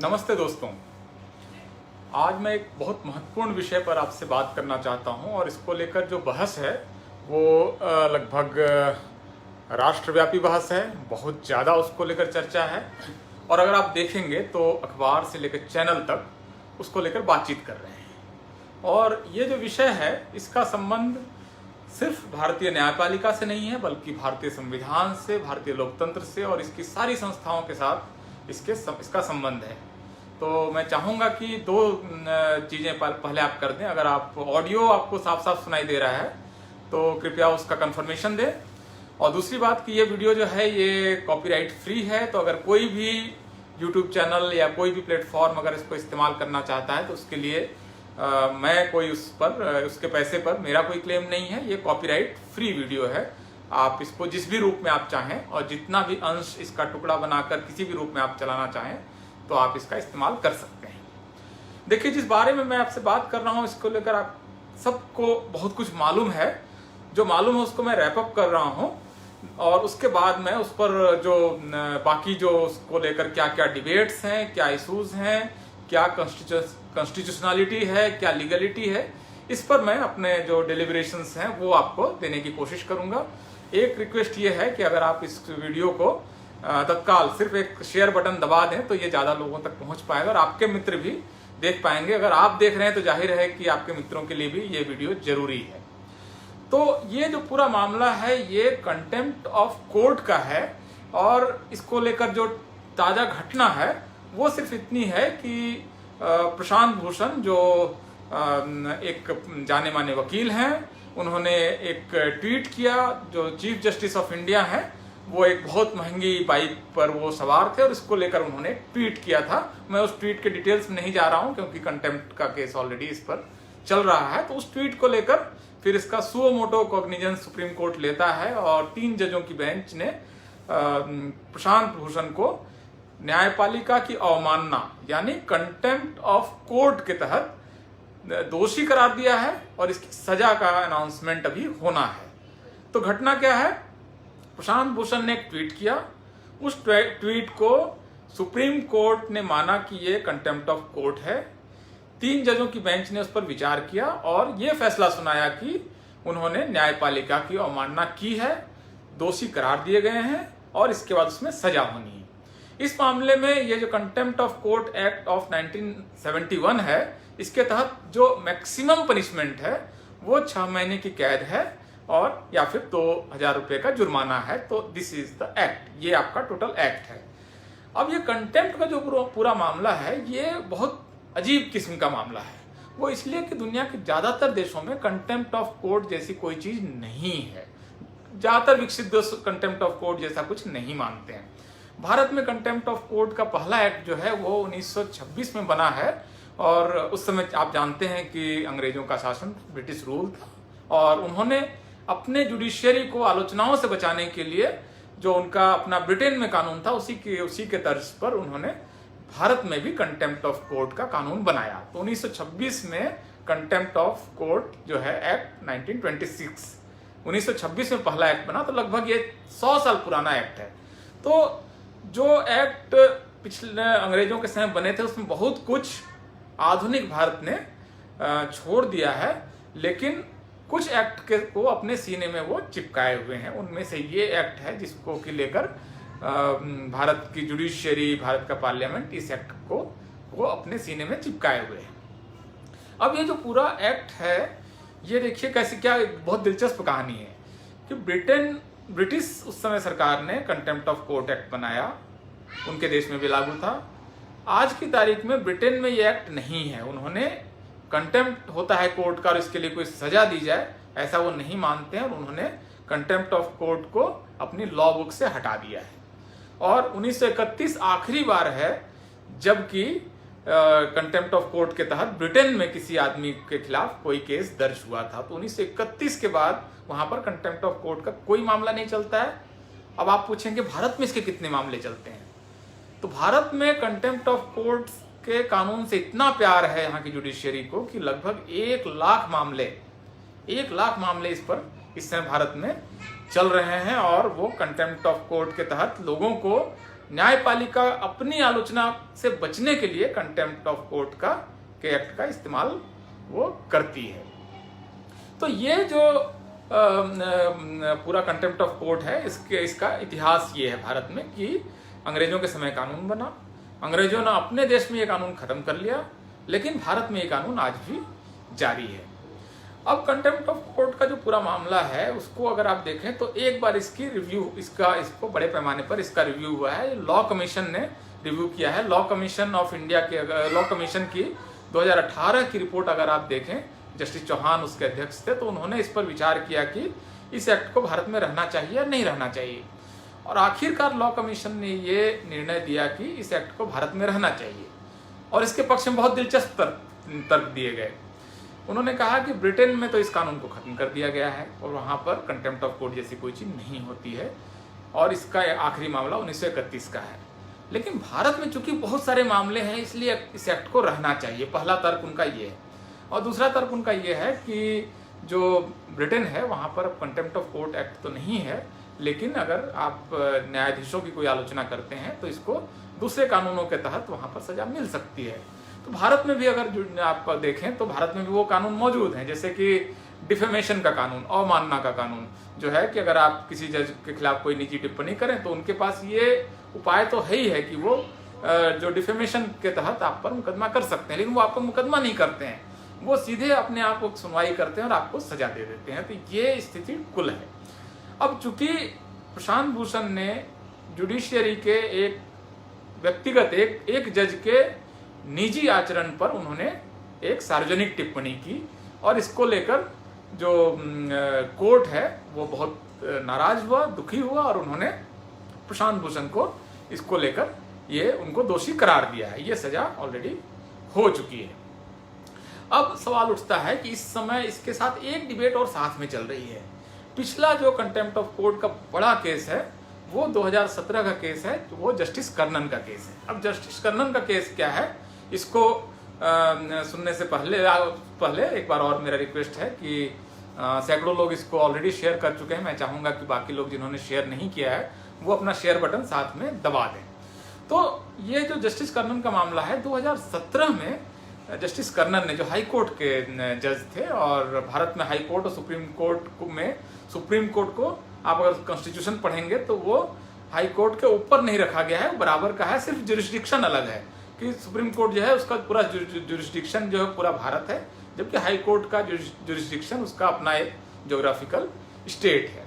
नमस्ते दोस्तों। आज मैं एक बहुत महत्वपूर्ण विषय पर आपसे बात करना चाहता हूं और इसको लेकर जो बहस है वो लगभग राष्ट्रव्यापी बहस है। बहुत ज़्यादा उसको लेकर चर्चा है और अगर आप देखेंगे तो अखबार से लेकर चैनल तक उसको लेकर बातचीत कर रहे हैं। और ये जो विषय है इसका संबंध सिर्फ भारतीय न्यायपालिका से नहीं है बल्कि भारतीय संविधान से, भारतीय लोकतंत्र से और इसकी सारी संस्थाओं के साथ इसका संबंध है। तो मैं चाहूँगा कि दो चीज़ें पहले आप कर दें। अगर आप ऑडियो आपको साफ साफ सुनाई दे रहा है तो कृपया उसका कंफर्मेशन दें। और दूसरी बात कि ये वीडियो जो है ये कॉपीराइट फ्री है, तो अगर कोई भी यूट्यूब चैनल या कोई भी प्लेटफॉर्म अगर इसको इस्तेमाल करना चाहता है तो उसके लिए मैं कोई उसके पैसे पर मेरा कोई क्लेम नहीं है। ये कॉपीराइट फ्री वीडियो है। आप इसको जिस भी रूप में आप चाहें और जितना भी अंश इसका टुकड़ा बनाकर किसी भी रूप में आप चलाना चाहें तो आप इसका इस्तेमाल कर सकते हैं। देखिए, जिस बारे में मैं आपसे बात कर रहा हूं इसको लेकर आप सबको बहुत कुछ मालूम है। जो मालूम है उसको मैं रैप अप कर रहा हूं और उसके बाद मैं उस पर जो बाकी जो उसको लेकर क्या क्या डिबेट्स हैं, क्या इशूज हैं, क्या कॉन्स्टिट्यूशनलिटी है, क्या लीगलिटी है, इस पर मैं अपने जो डिलिब्रेशंस हैं वो आपको देने की कोशिश करूंगा। एक रिक्वेस्ट ये है कि अगर आप इस वीडियो को तत्काल सिर्फ एक शेयर बटन दबा दें तो ये ज़्यादा लोगों तक पहुंच पाएगा और आपके मित्र भी देख पाएंगे। अगर आप देख रहे हैं तो जाहिर है कि आपके मित्रों के लिए भी ये वीडियो जरूरी है। तो ये जो पूरा मामला है ये कंटेम्प्ट ऑफ कोर्ट का है और इसको लेकर जो ताज़ा घटना है वो सिर्फ इतनी है कि प्रशांत भूषण जो एक जाने माने वकील हैं, उन्होंने एक ट्वीट किया। जो चीफ जस्टिस ऑफ इंडिया है वो एक बहुत महंगी बाइक पर वो सवार थे और इसको लेकर उन्होंने ट्वीट किया था। मैं उस ट्वीट के डिटेल्स में नहीं जा रहा हूं क्योंकि कंटेम्प्ट का केस ऑलरेडी इस पर चल रहा है। तो उस ट्वीट को लेकर फिर इसका suo motu cognizance supreme court लेता है और 3 जजों की बेंच ने प्रशांत भूषण को न्यायपालिका की अवमानना यानी कंटेम्प्ट ऑफ कोर्ट के तहत दोषी करार दिया है और इसकी सजा का अनाउंसमेंट अभी होना है। तो घटना क्या है? प्रशांत भूषण ने एक ट्वीट किया। उस ट्वीट को सुप्रीम कोर्ट ने माना कि ये कंटेम्प्ट ऑफ कोर्ट है। 3 जजों की बेंच ने उस पर विचार किया और ये फैसला सुनाया कि उन्होंने न्यायपालिका की अवमानना की है, दोषी करार दिए गए हैं और इसके बाद उसमें सजा होनी है। इस मामले में ये जो contempt of court act of 1971 है, इसके तहत जो मैक्सिमम पनिशमेंट है वो 6 महीने की कैद है और या फिर 2000 रुपए का जुर्माना है। तो दिस इज द एक्ट, ये आपका टोटल एक्ट है। अब ये कंटेम्प्ट का जो पूरा मामला है ये बहुत अजीब किस्म का मामला है। वो इसलिए कि दुनिया के ज्यादातर देशों में कंटेम्प्ट ऑफ कोर्ट जैसी कोई चीज नहीं है। ज्यादातर विकसित देश कंटेम्प्ट ऑफ कोर्ट जैसा कुछ नहीं मानते हैं। भारत में कंटेम्प्ट ऑफ कोर्ट का पहला एक्ट जो है वो 1926 में बना है और उस समय आप जानते हैं कि अंग्रेजों का शासन, ब्रिटिश रूल था और उन्होंने अपने जुडिशियरी को आलोचनाओं से बचाने के लिए जो उनका अपना ब्रिटेन में कानून था उसी के तर्ज पर उन्होंने भारत में भी कंटेम्प्ट ऑफ कोर्ट का कानून बनाया। तो 1926 में कंटेम्प्ट ऑफ कोर्ट जो है एक्ट 1926 में पहला एक्ट बना। तो लगभग ये 100 साल पुराना एक्ट है। तो जो एक्ट पिछले अंग्रेजों के समय बने थे उसमें बहुत कुछ आधुनिक भारत ने छोड़ दिया है, लेकिन कुछ एक्ट को अपने सीने में वो चिपकाए हुए हैं। उनमें से ये एक्ट है जिसको कि लेकर भारत की जुडिशियरी, भारत का पार्लियामेंट इस एक्ट को अपने सीने में चिपकाए हुए हैं। अब ये जो पूरा एक्ट है ये देखिए कैसे, क्या बहुत दिलचस्प कहानी है कि ब्रिटिश उस समय सरकार ने कंटेम्प्ट ऑफ कोर्ट एक्ट बनाया, उनके देश में भी लागू था। आज की तारीख में ब्रिटेन में ये एक्ट नहीं है। उन्होंने कंटेम्प्ट होता है कोर्ट का और इसके लिए कोई सजा दी जाए ऐसा वो नहीं मानते हैं और उन्होंने कंटेम्प्ट ऑफ कोर्ट को अपनी लॉ बुक से हटा दिया है। और 1931 आखिरी बार है जबकि कंटेम्प्ट ऑफ कोर्ट के तहत ब्रिटेन में किसी आदमी के खिलाफ कोई केस दर्ज हुआ था। तो 1931 के बाद वहां पर कंटेम्प्ट ऑफ कोर्ट का कोई मामला नहीं चलता है। अब आप पूछेंगे भारत में इसके कितने मामले चलते हैं? तो भारत में कंटेम्प्ट ऑफ कोर्ट के कानून से इतना प्यार है यहाँ की जुडिशियरी को कि लगभग 1 लाख मामले इस समय भारत में चल रहे हैं और वो कंटेम्प्ट ऑफ कोर्ट के तहत लोगों को न्यायपालिका अपनी आलोचना से बचने के लिए कंटेम्प्ट ऑफ कोर्ट के एक्ट का इस्तेमाल वो करती है। तो ये जो पूरा कंटेम्प्ट ऑफ कोर्ट है, इसका इतिहास ये है भारत में कि अंग्रेजों के समय कानून बना, अंग्रेजों ने अपने देश में ये कानून खत्म कर लिया, लेकिन भारत में ये कानून आज भी जारी है। अब कंटेम्प्ट ऑफ कोर्ट का जो पूरा मामला है उसको अगर आप देखें तो एक बार इसकी रिव्यू, इसको बड़े पैमाने पर इसका रिव्यू हुआ है। लॉ कमीशन ने रिव्यू किया है। लॉ कमीशन ऑफ इंडिया के लॉ कमीशन की 2018 की रिपोर्ट अगर आप देखें, जस्टिस चौहान उसके अध्यक्ष थे, तो उन्होंने इस पर विचार किया कि इस एक्ट को भारत में रहना चाहिए या नहीं रहना चाहिए। और आखिरकार लॉ कमीशन ने ये निर्णय दिया कि इस एक्ट को भारत में रहना चाहिए। और इसके पक्ष में बहुत दिलचस्प तर्क दिए गए। उन्होंने कहा कि ब्रिटेन में तो इस कानून को खत्म कर दिया गया है और वहाँ पर कंटेम्प्ट ऑफ कोर्ट जैसी कोई चीज़ नहीं होती है, और इसका आखिरी मामला 1931 का है। लेकिन भारत में चूंकि बहुत सारे मामले हैं, इसलिए इस एक्ट को रहना चाहिए। पहला तर्क उनका ये है। और दूसरा तर्क उनका ये है कि जो ब्रिटेन है वहाँ पर कंटेम्प्ट ऑफ कोर्ट एक्ट तो नहीं है, लेकिन अगर आप न्यायाधीशों की कोई आलोचना करते हैं तो इसको दूसरे कानूनों के तहत वहाँ पर सजा मिल सकती है। तो भारत में भी अगर आप देखें तो भारत में भी वो कानून मौजूद हैं, जैसे कि डिफेमेशन का कानून, अवमानना का कानून, जो है कि अगर आप किसी जज के खिलाफ कोई निजी टिप्पणी करें तो उनके पास ये उपाय तो है ही है कि वो जो डिफेमेशन के तहत आप पर मुकदमा कर सकते हैं, लेकिन वो आप पर मुकदमा नहीं करते हैं, वो सीधे अपने आप को सुनवाई करते हैं और आपको सजा दे देते हैं। तो ये स्थिति कुल है। अब चूंकि प्रशांत भूषण ने जुडिशियरी के एक व्यक्तिगत एक जज के निजी आचरण पर उन्होंने एक सार्वजनिक टिप्पणी की, और इसको लेकर जो कोर्ट है वो बहुत नाराज हुआ, दुखी हुआ, और उन्होंने प्रशांत भूषण को इसको लेकर ये उनको दोषी करार दिया है। ये सजा ऑलरेडी हो चुकी है। अब सवाल उठता है कि इस समय इसके साथ एक डिबेट और साथ में चल रही है। पिछला जो कंटेम्प्ट ऑफ कोर्ट का बड़ा केस है वो 2017 का केस है, तो वो जस्टिस कर्नन का केस है। अब जस्टिस कर्नन का केस क्या है, इसको सुनने से पहले एक बार और मेरा रिक्वेस्ट है कि सैकड़ों लोग इसको ऑलरेडी शेयर कर चुके हैं। मैं चाहूंगा कि बाकी लोग जिन्होंने शेयर नहीं किया है वो अपना शेयर बटन साथ में दबा दें। तो ये जो जस्टिस कर्नन का मामला है, 2017 में जस्टिस कर्नन ने, जो हाई कोर्ट के जज थे, और भारत में हाई कोर्ट और सुप्रीम कोर्ट में, सुप्रीम कोर्ट को आप अगर कॉन्स्टिट्यूशन पढ़ेंगे तो वो हाई कोर्ट के ऊपर नहीं रखा गया है, बराबर का है, सिर्फ जुरिस्डिक्शन अलग है कि सुप्रीम कोर्ट जो है उसका पूरा जुरिस्डिक्शन जो है पूरा भारत है, जबकि हाई कोर्ट का जुरिस्डिक्शन उसका अपना एक ज्योग्राफिकल स्टेट है।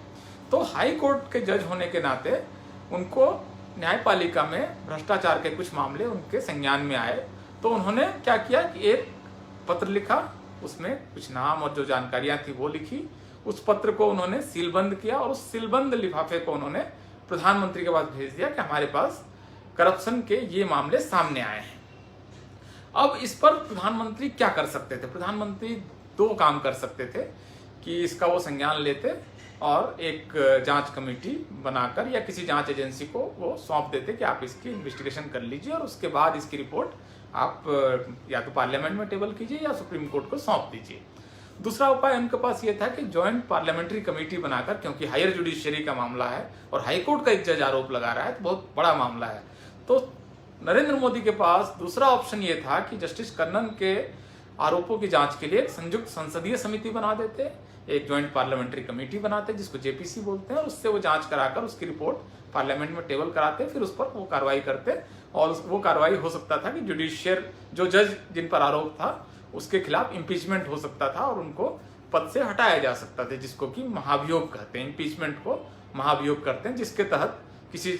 तो हाई कोर्ट के जज होने के नाते उनको न्यायपालिका में भ्रष्टाचार के कुछ मामले उनके संज्ञान में आए, तो उन्होंने क्या किया कि एक पत्र लिखा, उसमें कुछ नाम और जो जानकारियां थी वो लिखी, उस पत्र को उन्होंने सीलबंद किया, और उस सीलबंद लिफाफे को उन्होंने प्रधानमंत्री के पास भेज दिया कि हमारे पास करप्शन के ये मामले सामने आए हैं। अब इस पर प्रधानमंत्री क्या कर सकते थे? प्रधानमंत्री दो काम कर सकते थे कि इसका वो संज्ञान लेते और एक जांच कमेटी बनाकर या किसी जांच एजेंसी को वो सौंप देते कि आप इसकी इन्वेस्टिगेशन कर लीजिए, और उसके बाद इसकी रिपोर्ट आप या तो पार्लियामेंट में टेबल कीजिए या सुप्रीम कोर्ट को सौंप दीजिए। दूसरा उपाय उनके पास ये था कि ज्वाइंट पार्लियामेंट्री कमेटी बनाकर, क्योंकि हायर जुडिशियरी का मामला है और हाई कोर्ट का एक जज आरोप लगा रहा है, तो बहुत बड़ा मामला है, तो नरेंद्र मोदी के पास दूसरा ऑप्शन ये था कि जस्टिस कर्नन के आरोपों की जांच के लिए एक संयुक्त संसदीय समिति बना देते, एक ज्वाइंट पार्लियामेंट्री कमेटी बनाते जिसको जेपीसी बोलते हैं, और उससे वो जांच कराकर उसकी रिपोर्ट पार्लियामेंट में टेबल कराते, फिर उस पर वो कार्रवाई करते, और वो कार्रवाई हो सकता था कि जुडिशियल जो जज जिन पर आरोप था उसके खिलाफ इम्पीचमेंट हो सकता था और उनको पद से हटाया जा सकता था, जिसको कि महाभियोग कहते हैं। इम्पीचमेंट को महाभियोग करते हैं, जिसके तहत किसी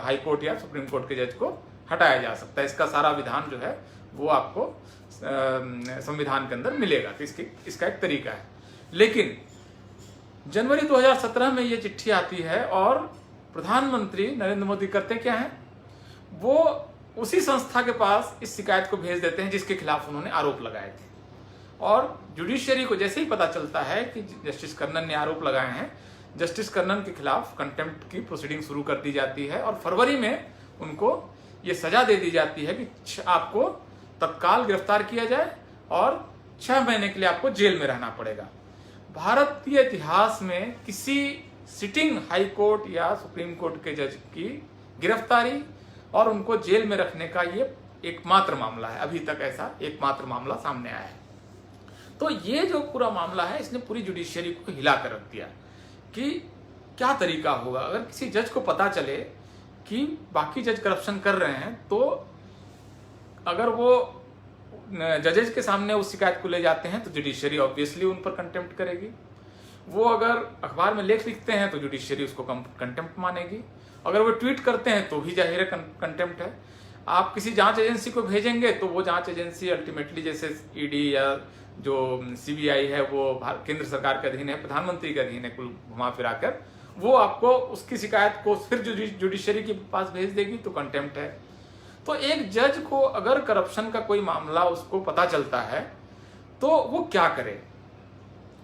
हाई कोर्ट या सुप्रीम कोर्ट के जज को हटाया जा सकता है। इसका सारा विधान जो है वो आपको संविधान के अंदर मिलेगा, तो इसका एक तरीका है। लेकिन जनवरी 2017 में ये चिट्ठी आती है और प्रधानमंत्री नरेंद्र मोदी करते क्या है, वो उसी संस्था के पास इस शिकायत को भेज देते हैं जिसके खिलाफ उन्होंने आरोप लगाए थे। और जुडिशियरी को जैसे ही पता चलता है कि जस्टिस कर्नन ने आरोप लगाए हैं, जस्टिस कर्नन के खिलाफ कंटेम्प्ट की प्रोसीडिंग शुरू कर दी जाती है, और फरवरी में उनको ये सजा दे दी जाती है कि आपको तत्काल गिरफ्तार किया जाए और 6 महीने के लिए आपको जेल में रहना पड़ेगा। भारतीय इतिहास में किसी सिटिंग हाई कोर्ट या सुप्रीम कोर्ट के जज की गिरफ्तारी और उनको जेल में रखने का ये एकमात्र मामला है। अभी तक ऐसा एकमात्र मामला सामने आया है। तो ये जो पूरा मामला है, इसने पूरी जुडिशियरी को हिला कर रख दिया कि क्या तरीका होगा। अगर किसी जज को पता चले कि बाकी जज करप्शन कर रहे हैं, तो अगर वो जजेस के सामने उस शिकायत को ले जाते हैं तो जुडिशियरी ऑब्वियसली उन पर कंटेम्प्ट करेगी। वो अगर अखबार में लेख लिखते हैं तो जुडिशियरी उसको कंटेम्प्ट मानेगी। अगर वो ट्वीट करते हैं तो भी जाहिर कंटेम्प्ट है। आप किसी जांच एजेंसी को भेजेंगे तो वो जांच एजेंसी अल्टीमेटली, जैसे ईडी या जो सीबीआई है वो केंद्र सरकार के अधीन है, प्रधानमंत्री के अधीन है, कुल घुमा फिरा कर वो आपको उसकी शिकायत को फिर जुडिशियरी के पास भेज देगी, तो कंटेम्प्ट है। तो एक जज को अगर करप्शन का कोई मामला उसको पता चलता है तो वो क्या करे।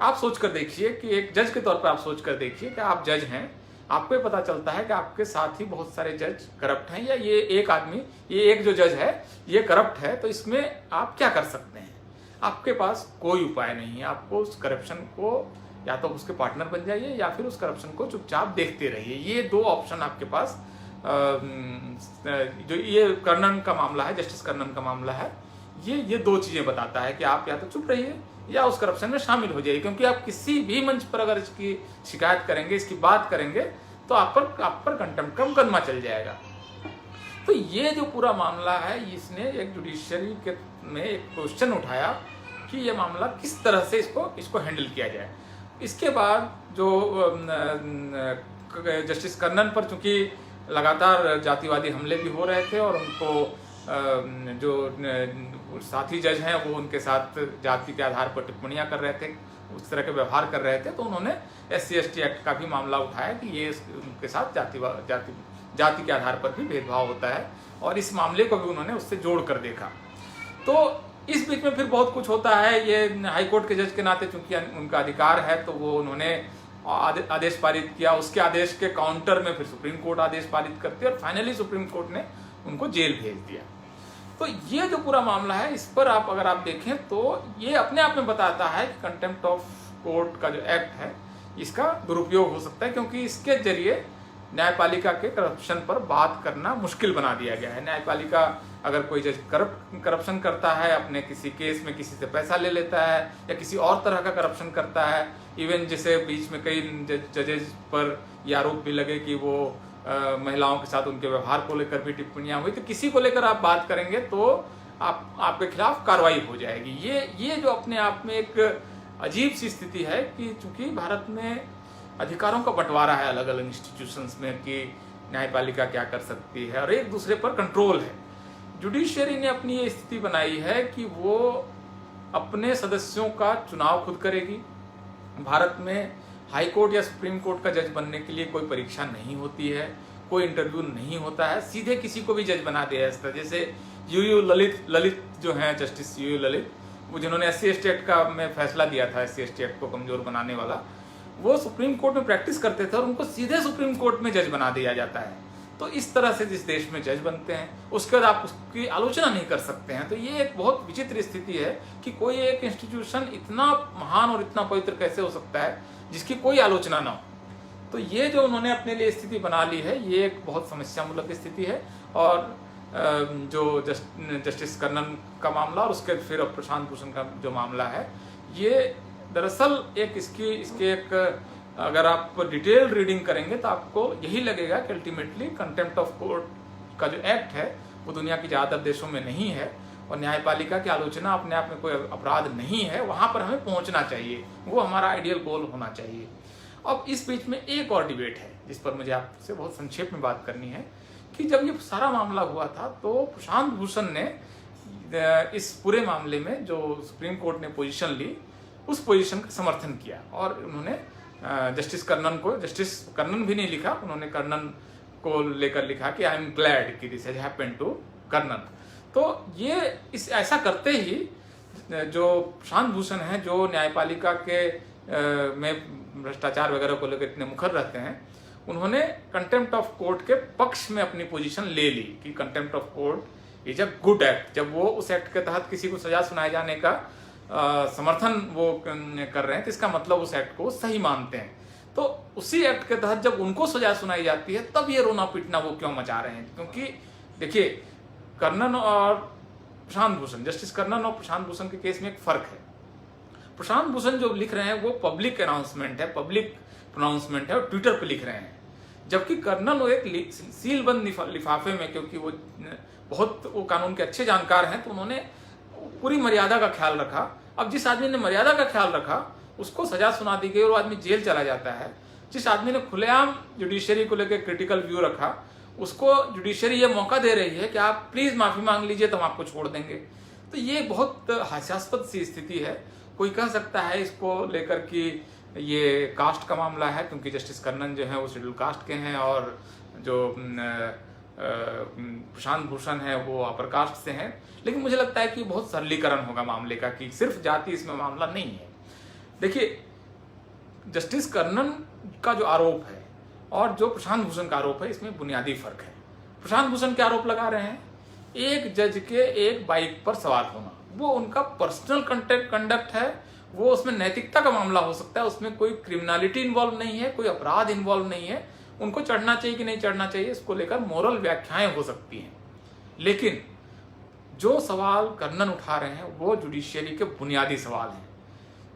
आप सोच कर देखिए कि एक जज के तौर पर आप सोच कर देखिए कि आप जज हैं, आपको ये पता चलता है कि आपके साथ ही बहुत सारे जज करप्ट हैं, या ये एक आदमी, ये एक जो जज है ये करप्ट है, तो इसमें आप क्या कर सकते हैं। आपके पास कोई उपाय नहीं है। आपको उस करप्शन को या तो उसके पार्टनर बन जाइए या फिर उस करप्शन को चुपचाप देखते रहिए। ये दो ऑप्शन आपके पास, जो ये कर्णन का मामला है, जस्टिस कर्णन का मामला है, ये दो चीजें बताता है कि आप या तो चुप रहिए या उस करप्शन में शामिल हो जाइए। क्योंकि आप किसी भी मंच पर अगर इसकी शिकायत करेंगे, इसकी बात करेंगे, तो आप पर कंटेम्प्ट का मुकदमा चल जाएगा। तो ये जो पूरा मामला है, इसने एक जुडिशियरी के में एक क्वेश्चन उठाया कि ये मामला किस तरह से इसको हैंडल किया जाए। इसके बाद जो जस्टिस कर्णन पर चूंकि लगातार जातिवादी हमले भी हो रहे थे और उनको जो साथी जज हैं वो उनके साथ जाति के आधार पर टिप्पणियां कर रहे थे, उस तरह के व्यवहार कर रहे थे, तो उन्होंने SC/ST एक्ट का भी मामला उठाया कि ये उनके साथ जाति के आधार पर भी भेदभाव होता है, और इस मामले को भी उन्होंने उससे जोड़ कर देखा। तो इस बीच में फिर बहुत कुछ होता है। ये हाईकोर्ट के जज के नाते चूंकि उनका अधिकार है, तो वो उन्होंने आदेश पारित किया। उसके आदेश के काउंटर में फिर सुप्रीम कोर्ट आदेश पारित करती है और फाइनली सुप्रीम कोर्ट ने उनको जेल भेज दिया। तो ये जो पूरा मामला है, इस पर अगर आप देखें तो ये अपने आप में बताता है कि कंटेम्प्ट ऑफ कोर्ट का जो एक्ट है इसका दुरुपयोग हो सकता है, क्योंकि इसके जरिए न्यायपालिका के करप्शन पर बात करना मुश्किल बना दिया गया है। न्यायपालिका, अगर कोई जज करप्शन करता है, अपने किसी केस में किसी से पैसा ले लेता है या किसी और तरह का करप्शन करता है, इवन जैसे बीच में कई जजेस पर यह आरोप भी लगे कि वो महिलाओं के साथ उनके व्यवहार को लेकर भी टिप्पणियां हुई, तो किसी को लेकर आप बात करेंगे तो आपके खिलाफ कार्रवाई हो जाएगी। ये जो अपने आप में एक अजीब सी स्थिति है कि चूंकि भारत में अधिकारों का बंटवारा है अलग अलग इंस्टीट्यूशंस में कि न्यायपालिका क्या कर सकती है और एक दूसरे पर कंट्रोल है। जुडिशियरी ने अपनी ये स्थिति बनाई है कि वो अपने सदस्यों का चुनाव खुद करेगी। भारत में हाई कोर्ट या सुप्रीम कोर्ट का जज बनने के लिए कोई परीक्षा नहीं होती है, कोई इंटरव्यू नहीं होता है, सीधे किसी को भी जज बना दिया जाता है। जैसे यूयू ललित जो हैं, जस्टिस यूयू ललित, वो जिन्होंने SC/ST एक्ट का में फैसला दिया था, SC/ST एक्ट को कमजोर बनाने वाला, वो सुप्रीम कोर्ट में प्रैक्टिस करते थे और उनको सीधे सुप्रीम कोर्ट में जज बना दिया जाता है। तो इस तरह से जिस देश में जज बनते हैं, उसके बाद आप उसकी आलोचना नहीं कर सकते हैं। तो ये एक बहुत विचित्र स्थिति है कि कोई एक इंस्टीट्यूशन इतना महान और इतना पवित्र कैसे हो सकता है जिसकी कोई आलोचना ना हो। तो ये जो उन्होंने अपने लिए स्थिति बना ली है, ये एक बहुत समस्यामूलक स्थिति है। और जो जस्टिस कर्णन का मामला और उसके फिर प्रशांत भूषण का जो मामला है, ये दरअसल इसके एक अगर आप डिटेल रीडिंग करेंगे तो आपको यही लगेगा कि अल्टीमेटली कंटेम्प्ट ऑफ कोर्ट का जो एक्ट है वो दुनिया के ज़्यादातर देशों में नहीं है, और न्यायपालिका की आलोचना अपने आप में कोई अपराध नहीं है। वहाँ पर हमें पहुँचना चाहिए, वो हमारा आइडियल गोल होना चाहिए। अब इस बीच में एक और डिबेट है जिस पर मुझे आपसे बहुत संक्षेप में बात करनी है कि जब ये सारा मामला हुआ था तो प्रशांत भूषण ने इस पूरे मामले में जो सुप्रीम कोर्ट ने पोजीशन ली, उस पोजीशन का समर्थन किया और उन्होंने जस्टिस कर्णन भी नहीं लिखा, उन्होंने कर्णन को लेकर लिखा कि आई एम ग्लैड कि this has happened to Karnan. तो ये ऐसा करते ही जो प्रशांत भूषण हैं, जो न्यायपालिका के में भ्रष्टाचार वगैरह को लेकर इतने मुखर रहते हैं, उन्होंने कंटेम्प्ट ऑफ कोर्ट के पक्ष में अपनी पोजीशन ले ली कि contempt of court is a good act. जब वो उस एक्ट के तहत किसी को सजा सुनाए जाने का समर्थन वो कर रहे हैं तो इसका मतलब उस एक्ट को सही मानते हैं। तो उसी एक्ट के तहत जब उनको सजा सुनाई जाती है तब ये रोना पीटना वो क्यों मचा रहे हैं? क्योंकि देखिए, कर्णन और प्रशांत भूषण, जस्टिस कर्णन और प्रशांत भूषण के केस में एक फर्क है। प्रशांत भूषण जो लिख रहे हैं वो पब्लिक अनाउंसमेंट है, पब्लिक प्रोनाउंसमेंट है और ट्विटर पे लिख रहे हैं, जबकि कर्नल वो एक सीलबंद लिफाफे में, क्योंकि वो कानून के अच्छे जानकार हैं, तो उन्होंने पूरी मर्यादा का ख्याल रखा। अब जिस आदमी ने मर्यादा का ख्याल रखा उसको सजा सुना दी गई और वो आदमी जेल चला जाता है। जिस आदमी ने खुलेआम जुडिशरी को लेकर क्रिटिकल व्यू रखा उसको जुडिशरी ये मौका दे रही है कि आप प्लीज माफी मांग लीजिए तो हम आपको छोड़ देंगे। तो ये बहुत हास्यास्पद सी स्थिति है। कोई कह सकता है इसको लेकर कि ये कास्ट का मामला है, क्योंकि जस्टिस कर्णन जो है वो शेड्यूल कास्ट के हैं और जो प्रशांत भूषण है वो अपर कास्ट से हैं। लेकिन मुझे लगता है कि बहुत सरलीकरण होगा मामले का, कि सिर्फ जाति इसमें मामला नहीं है। देखिए, जस्टिस कर्णन का जो आरोप है और जो प्रशांत भूषण का आरोप है इसमें बुनियादी फर्क है। प्रशांत भूषण के आरोप लगा रहे हैं एक जज के एक बाइक पर सवार होना, वो उनका पर्सनल कंडक्ट है, वो उसमें नैतिकता का मामला हो सकता है, उसमें कोई क्रिमिनलिटी इन्वॉल्व नहीं है, कोई अपराध इन्वॉल्व नहीं है। उनको चढ़ना चाहिए कि नहीं चढ़ना चाहिए इसको लेकर मोरल व्याख्याएं हो सकती हैं। लेकिन जो सवाल कर्णन उठा रहे हैं वो जुडिशियरी के बुनियादी सवाल हैं।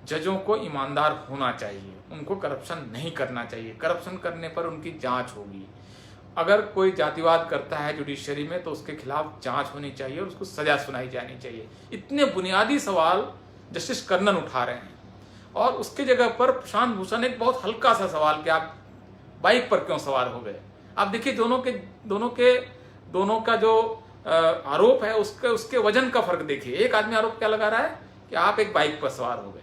जजों को ईमानदार होना चाहिए, उनको करप्शन नहीं करना चाहिए, करप्शन करने पर उनकी जांच होगी। अगर कोई जातिवाद करता है जुडिशरी में तो उसके खिलाफ जांच होनी चाहिए और उसको सजा सुनाई जानी चाहिए। इतने बुनियादी सवाल जस्टिस कर्णन उठा रहे हैं और उसके जगह पर प्रशांत भूषण एक बहुत हल्का सा सवाल कि आप बाइक पर क्यों सवार हो गए। आप देखिए दोनों का जो आरोप है उसके वजन का फर्क देखिए। एक आदमी आरोप क्या लगा रहा है कि आप एक बाइक पर सवार हो गए,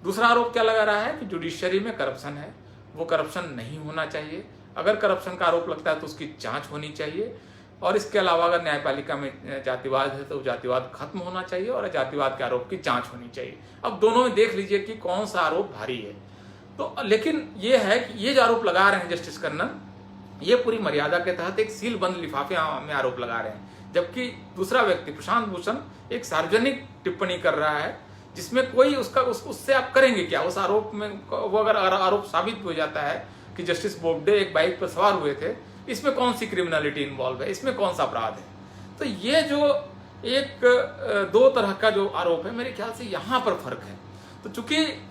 दूसरा आरोप क्या लगा रहा है कि जुडिशरी में करप्शन है, वो करप्शन नहीं होना चाहिए। अगर करप्शन का आरोप लगता है तो उसकी जांच होनी चाहिए और इसके अलावा अगर न्यायपालिका में जातिवाद है तो जातिवाद खत्म होना चाहिए और जातिवाद के आरोप की जांच होनी चाहिए। अब दोनों में देख लीजिए कि कौन सा आरोप भारी है। तो लेकिन ये है कि ये जो आरोप लगा रहे हैं जस्टिस कर्णन, ये पूरी मर्यादा के तहत एक सील बंद लिफाफे में आरोप लगा रहे हैं, जबकि दूसरा व्यक्ति प्रशांत भूषण एक सार्वजनिक टिप्पणी कर रहा है जिसमें कोई उससे आप करेंगे क्या। उस आरोप में वो अगर आरोप साबित हो जाता है कि जस्टिस बोबडे एक बाइक पर सवार हुए थे, इसमें कौन सी क्रिमिनलिटी इन्वॉल्व है, इसमें कौन सा अपराध है। तो ये जो एक दो तरह का जो आरोप है, मेरे ख्याल से यहाँ पर फर्क है। तो चूंकि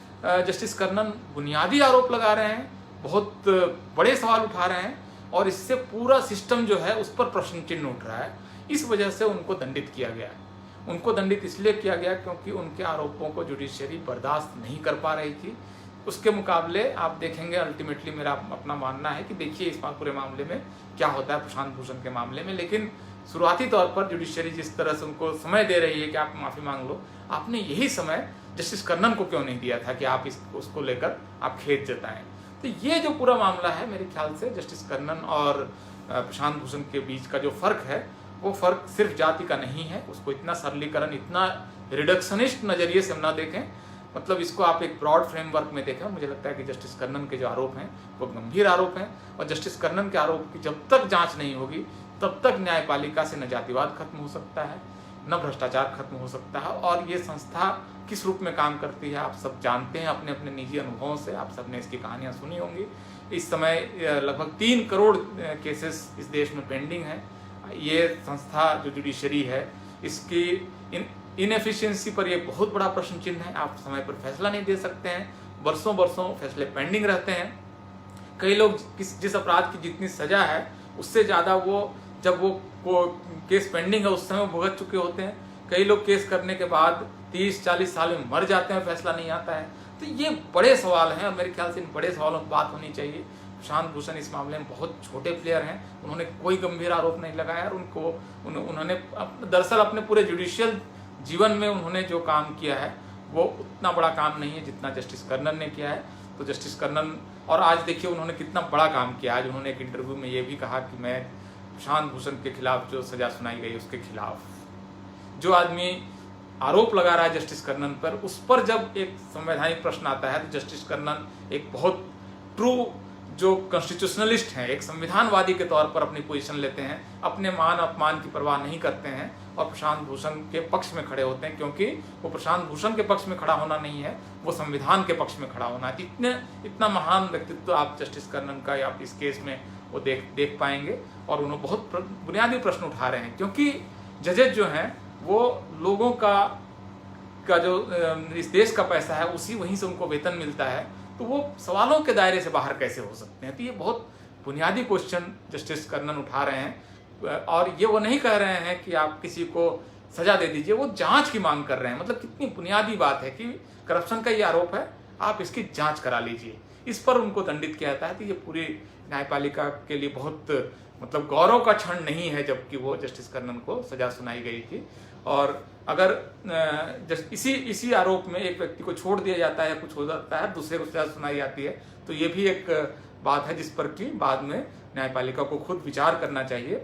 जस्टिस कर्णन बुनियादी आरोप लगा रहे हैं, बहुत बड़े सवाल उठा रहे हैं और इससे पूरा सिस्टम जो है उस पर प्रश्न चिन्ह उठ रहा है, इस वजह से उनको दंडित किया गया है। उनको दंडित इसलिए किया गया क्योंकि उनके आरोपों को जुडिशरी बर्दाश्त नहीं कर पा रही थी। उसके मुकाबले आप देखेंगे, अल्टीमेटली मेरा अपना मानना है कि देखिए इस पूरे मामले में क्या होता है प्रशांत भूषण के मामले में। लेकिन शुरुआती तौर पर जुडिशरी जिस तरह से उनको समय दे रही है कि आप माफी मांग लो, आपने यही समय जस्टिस कर्णन को क्यों नहीं दिया था कि आप उसको लेकर आप खेद जताएं। तो ये जो पूरा मामला है, मेरे ख्याल से जस्टिस कर्णन और प्रशांत भूषण के बीच का जो फर्क है वो फर्क सिर्फ जाति का नहीं है। उसको इतना सरलीकरण, इतना रिडक्शनिस्ट नजरिए से हम ना देखें, मतलब इसको आप एक ब्रॉड फ्रेमवर्क में देखें। मुझे लगता है कि जस्टिस कर्णन के जो आरोप हैं वो गंभीर आरोप हैं और जस्टिस कर्णन के आरोप की जब तक जांच नहीं होगी तब तक न्यायपालिका से न जातिवाद खत्म हो सकता है, न भ्रष्टाचार खत्म हो सकता है। और ये संस्था किस रूप में काम करती है आप सब जानते हैं अपने अपने निजी अनुभवों से, आप सबने इसकी कहानियां सुनी होंगी। इस समय लगभग 3 करोड़ केसेस इस देश में पेंडिंग है। ये संस्था जो जुडिशरी है इसकी इनएफिशिएंसी पर ये बहुत बड़ा प्रश्न चिन्ह है। आप समय पर फैसला नहीं दे सकते हैं, वर्षों फैसले पेंडिंग रहते हैं। कई लोग जिस अपराध की जितनी सजा है उससे ज़्यादा वो जब वो केस पेंडिंग है उस समय भुगत चुके होते हैं। कई लोग केस करने के बाद 30-40 साल में मर जाते हैं, फैसला नहीं आता है। तो ये बड़े सवाल हैं और मेरे ख्याल से इन बड़े सवालों पर बात होनी चाहिए। प्रशांत भूषण इस मामले में बहुत छोटे प्लेयर हैं, उन्होंने कोई गंभीर आरोप नहीं लगाया और उन्होंने दरअसल अपने पूरे जुडिशियल जीवन में उन्होंने जो काम किया है वो उतना बड़ा काम नहीं है जितना जस्टिस कर्णन ने किया है। तो जस्टिस कर्णन, और आज देखिए उन्होंने कितना बड़ा काम किया। आज उन्होंने एक इंटरव्यू में ये भी कहा कि मैं प्रशांत भूषण के खिलाफ जो सजा सुनाई गई उसके खिलाफ, जो आदमी आरोप लगा रहा है जस्टिस कर्णन पर, उस पर जब एक संवैधानिक प्रश्न आता है तो जस्टिस कर्णन एक बहुत ट्रू जो कॉन्स्टिट्यूशनलिस्ट हैं, एक संविधानवादी के तौर पर अपनी पोजीशन लेते हैं, अपने मान अपमान की परवाह नहीं करते हैं और प्रशांत भूषण के पक्ष में खड़े होते हैं, क्योंकि वो प्रशांत भूषण के पक्ष में खड़ा होना नहीं है, वो संविधान के पक्ष में खड़ा होना है। इतना महान व्यक्तित्व आप जस्टिस कर्णन का आप इस केस में वो देख पाएंगे। और उन्होंने बहुत बुनियादी प्रश्न उठा रहे हैं, क्योंकि जजेज जो हैं वो लोगों का जो इस देश का पैसा है वहीं से उनको वेतन मिलता है, तो वो सवालों के दायरे से बाहर कैसे हो सकते हैं। तो ये बहुत बुनियादी क्वेश्चन जस्टिस कर्णन उठा रहे हैं। और ये वो नहीं कह रहे हैं कि आप किसी को सजा दे दीजिए, वो जांच की मांग कर रहे हैं। मतलब कितनी बुनियादी बात है कि करप्शन का ये आरोप है, आप इसकी जांच करा लीजिए। इस पर उनको दंडित किया जाता है। तो ये पूरी न्यायपालिका के लिए बहुत मतलब गौरव का क्षण नहीं है, जबकि वो जस्टिस कर्णन को सजा सुनाई गई थी। और अगर इसी आरोप में एक व्यक्ति को छोड़ दिया जाता है या कुछ हो जाता है, दूसरे को सजा सुनाई जाती है, तो ये भी एक बात है जिस पर कि बाद में न्यायपालिका को खुद विचार करना चाहिए।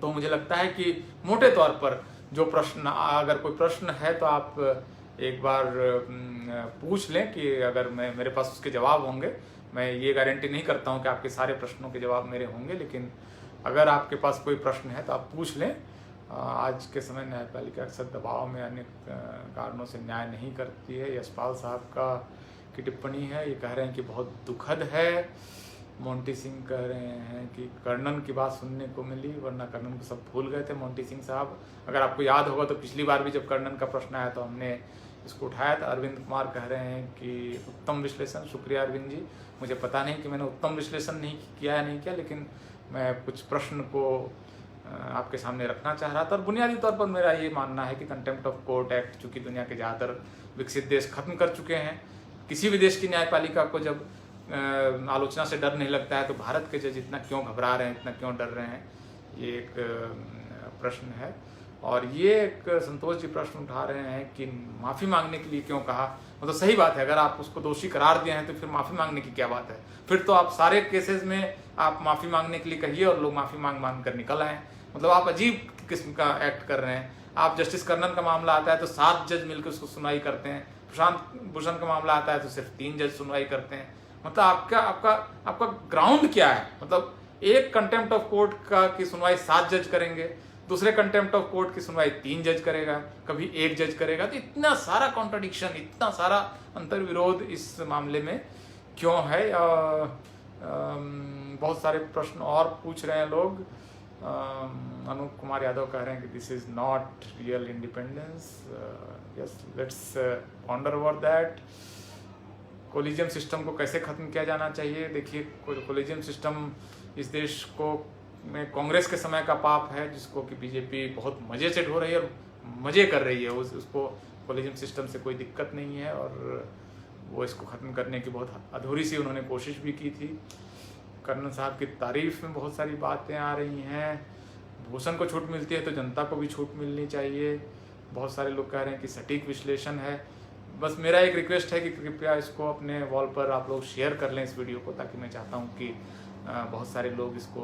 तो मुझे लगता है कि मोटे तौर पर जो प्रश्न, अगर कोई प्रश्न है तो आप एक बार पूछ लें कि अगर मेरे पास उसके जवाब होंगे। मैं ये गारंटी नहीं करता हूँ कि आपके सारे प्रश्नों के जवाब मेरे होंगे, लेकिन अगर आपके पास कोई प्रश्न है तो आप पूछ लें। आज के समय न्यायपालिका अक्सर दबाव में अनेक कारणों से न्याय नहीं करती है। यशपाल साहब की टिप्पणी है, ये कह रहे हैं कि बहुत दुखद है। मोंटी सिंह कह रहे हैं कि कर्णन की बात सुनने को मिली, वरना कर्णन को सब भूल गए थे मोंटी सिंह साहब। अगर आपको याद होगा तो पिछली बार भी जब कर्णन का प्रश्न आया तो हमने इसको उठाया था। अरविंद कुमार कह रहे हैं कि उत्तम विश्लेषण, शुक्रिया अरविंद जी। मुझे पता नहीं कि मैंने उत्तम विश्लेषण नहीं किया या नहीं किया, लेकिन मैं कुछ प्रश्न को आपके सामने रखना चाह रहा था। और बुनियादी तौर पर मेरा ये मानना है कि कंटेम्प्ट ऑफ कोर्ट एक्ट चूँकि दुनिया के ज़्यादातर विकसित देश खत्म कर चुके हैं, किसी भी देश की न्यायपालिका को जब आलोचना से डर नहीं लगता है, तो भारत के जज इतना क्यों घबरा रहे हैं, इतना क्यों डर रहे हैं, ये एक प्रश्न है। और ये एक संतोष जी प्रश्न उठा रहे हैं कि माफ़ी मांगने के लिए क्यों कहा। मतलब सही बात है, अगर आप उसको दोषी करार दिए हैं तो फिर माफ़ी मांगने की क्या बात है। फिर तो आप सारे केसेस में आप माफ़ी मांगने के लिए कहिए और लोग माफ़ी मांग कर निकल आए। मतलब आप अजीब किस्म का एक्ट कर रहे हैं। आप जस्टिस कर्णन का मामला आता है तो 7 जज मिलकर उसको सुनवाई करते हैं, प्रशांत भूषण का मामला आता है तो सिर्फ 3 जज सुनवाई करते हैं। मतलब आपका ग्राउंड क्या है। मतलब एक कंटेम्प्ट ऑफ कोर्ट की सुनवाई 7 जज करेंगे, दूसरे कंटेम्प्ट ऑफ कोर्ट की सुनवाई 3 जज करेगा, कभी 1 जज करेगा। तो इतना सारा कॉन्ट्रडिक्शन, इतना सारा अंतर्विरोध इस मामले में क्यों है। बहुत सारे प्रश्न और पूछ रहे हैं लोग। अनूप कुमार यादव कह रहे हैं कि this is not real independence. Yes, let's ponder over that. Collegium system को कैसे ख़त्म किया जाना चाहिए। देखिए, कोलिजियम सिस्टम इस देश को में कांग्रेस के समय का पाप है, जिसको कि बीजेपी बहुत मज़े से ढो रही है और मज़े कर रही है। उसको कोलिजियम सिस्टम से कोई दिक्कत नहीं है और वो इसको ख़त्म करने की बहुत अधूरी सी उन्होंने कोशिश भी की थी। कर्णन साहब की तारीफ में बहुत सारी बातें आ रही हैं। भूषण को छूट मिलती है तो जनता को भी छूट मिलनी चाहिए। बहुत सारे लोग कह रहे हैं कि सटीक विश्लेषण है। बस मेरा एक रिक्वेस्ट है कि कृपया इसको अपने वॉल पर आप लोग शेयर कर लें इस वीडियो को, ताकि मैं चाहता हूँ कि बहुत सारे लोग इसको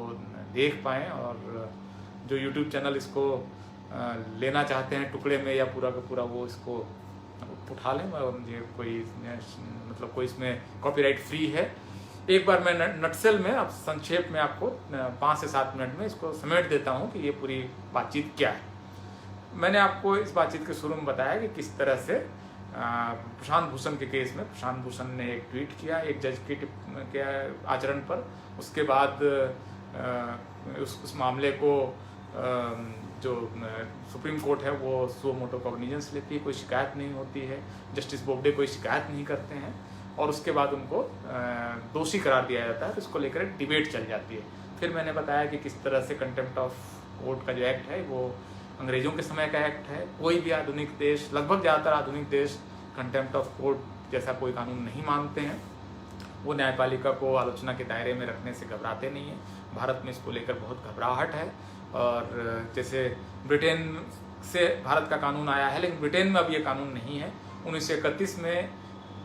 देख पाएँ और जो YouTube चैनल इसको लेना चाहते हैं टुकड़े में या पूरा का पूरा, वो इसको उठा लें। मुझे कोई इसमें कॉपीराइट फ्री है। एक बार मैं नटसेल में अब संक्षेप में आपको 5 से 7 मिनट में इसको समेट देता हूँ कि ये पूरी बातचीत क्या है। मैंने आपको इस बातचीत के शुरू में बताया कि किस तरह से प्रशांत भूषण के केस में प्रशांत भूषण ने एक ट्वीट किया एक जज के आचरण पर। उसके बाद उस मामले को जो सुप्रीम कोर्ट है वो सो मोटो कॉग्निजेंस लेती है, कोई शिकायत नहीं होती है। जस्टिस बोबडे कोई शिकायत नहीं करते हैं और उसके बाद उनको दोषी करार दिया जाता है। तो इसको लेकर एक डिबेट चल जाती है। फिर मैंने बताया कि किस तरह से कंटेम्प्ट ऑफ कोर्ट का जो एक्ट है वो अंग्रेजों के समय का एक्ट है। कोई भी आधुनिक देश, लगभग ज़्यादातर आधुनिक देश कंटेम्प्ट ऑफ कोर्ट जैसा कोई कानून नहीं मानते हैं। वो न्यायपालिका को आलोचना के दायरे में रखने से घबराते नहीं हैं। भारत में इसको लेकर बहुत घबराहट है। और जैसे ब्रिटेन से भारत का कानून आया है, लेकिन ब्रिटेन में अब ये कानून नहीं है। 1931 में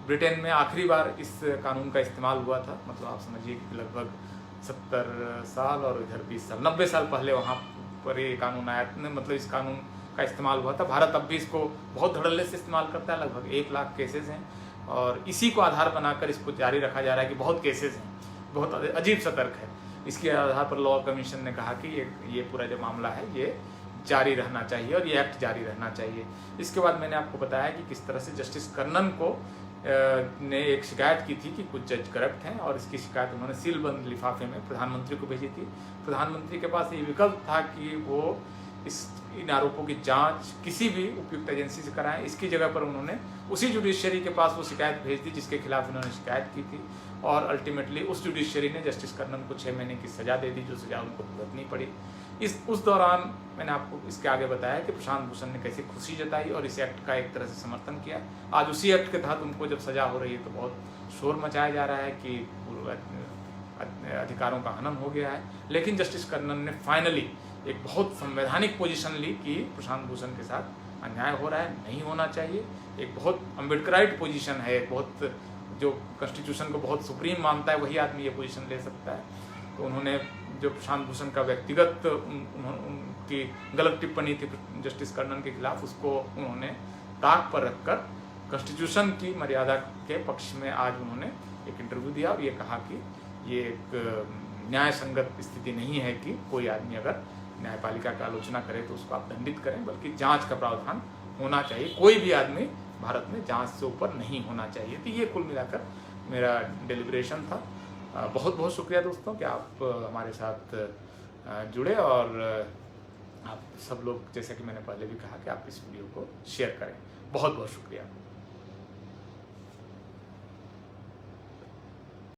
ब्रिटेन में आखिरी बार इस कानून का इस्तेमाल हुआ था। मतलब आप समझिए कि लगभग 70 साल और इधर 20 साल, 90 साल पहले वहाँ पर ये कानून आया। मतलब इस कानून का इस्तेमाल हुआ था। भारत अब भी इसको बहुत धड़ल्ले से इस्तेमाल करता है। लगभग 1 लाख केसेस हैं और इसी को आधार बनाकर इसको जारी रखा जा रहा है कि बहुत केसेस हैं। बहुत अजीब सा तर्क है। इसके आधार पर लॉ कमीशन ने कहा कि ये पूरा जो मामला है ये जारी रहना चाहिए और ये एक्ट जारी रहना चाहिए। इसके बाद मैंने आपको बताया कि किस तरह से जस्टिस कर्णन को ने एक शिकायत की थी कि कुछ जज करप्ट हैं, और इसकी शिकायत उन्होंने सीलबंद लिफाफे में प्रधानमंत्री को भेजी थी। प्रधानमंत्री के पास ये विकल्प था कि वो इन आरोपों की जांच किसी भी उपयुक्त एजेंसी से कराएं। इसकी जगह पर उन्होंने उसी जुडिशियरी के पास वो शिकायत भेज दी जिसके खिलाफ इन्होंने शिकायत की थी, और अल्टीमेटली उस जुडिशियरी ने जस्टिस कर्णन को 6 महीने की सज़ा दे दी, जो सज़ा उनको भुगतनी पड़ी। उस दौरान मैंने आपको इसके आगे बताया कि प्रशांत भूषण ने कैसे खुशी जताई और इस एक्ट का एक तरह से समर्थन किया। आज उसी एक्ट के तहत उनको जब सज़ा हो रही है तो बहुत शोर मचाया जा रहा है कि अधिकारों का हनन हो गया है। लेकिन जस्टिस कर्णन ने फाइनली एक बहुत संवैधानिक पोजीशन ली कि प्रशांत भूषण के साथ अन्याय हो रहा है, नहीं होना चाहिए। एक बहुत अम्बेडकराइट पोजीशन है, एक बहुत जो कॉन्स्टिट्यूशन को बहुत सुप्रीम मानता है वही आदमी ये पोजीशन ले सकता है। तो उन्होंने जो प्रशांत भूषण का व्यक्तिगत उनकी गलत टिप्पणी थी जस्टिस कर्णन के खिलाफ, उसको उन्होंने ताक पर रखकर कॉन्स्टिट्यूशन की मर्यादा के पक्ष में आज उन्होंने एक इंटरव्यू दिया और ये कहा कि ये एक न्याय संगत स्थिति नहीं है कि कोई आदमी अगर न्यायपालिका की आलोचना करे तो उसको आप दंडित करें, बल्कि जांच का प्रावधान होना चाहिए। कोई भी आदमी भारत में जांच से ऊपर नहीं होना चाहिए। तो ये कुल मिलाकर मेरा डेलिब्रेशन था। बहुत बहुत शुक्रिया दोस्तों कि आप हमारे साथ जुड़े, और आप सब लोग, जैसे कि मैंने पहले भी कहा, कि आप इस वीडियो को शेयर करें। बहुत बहुत शुक्रिया।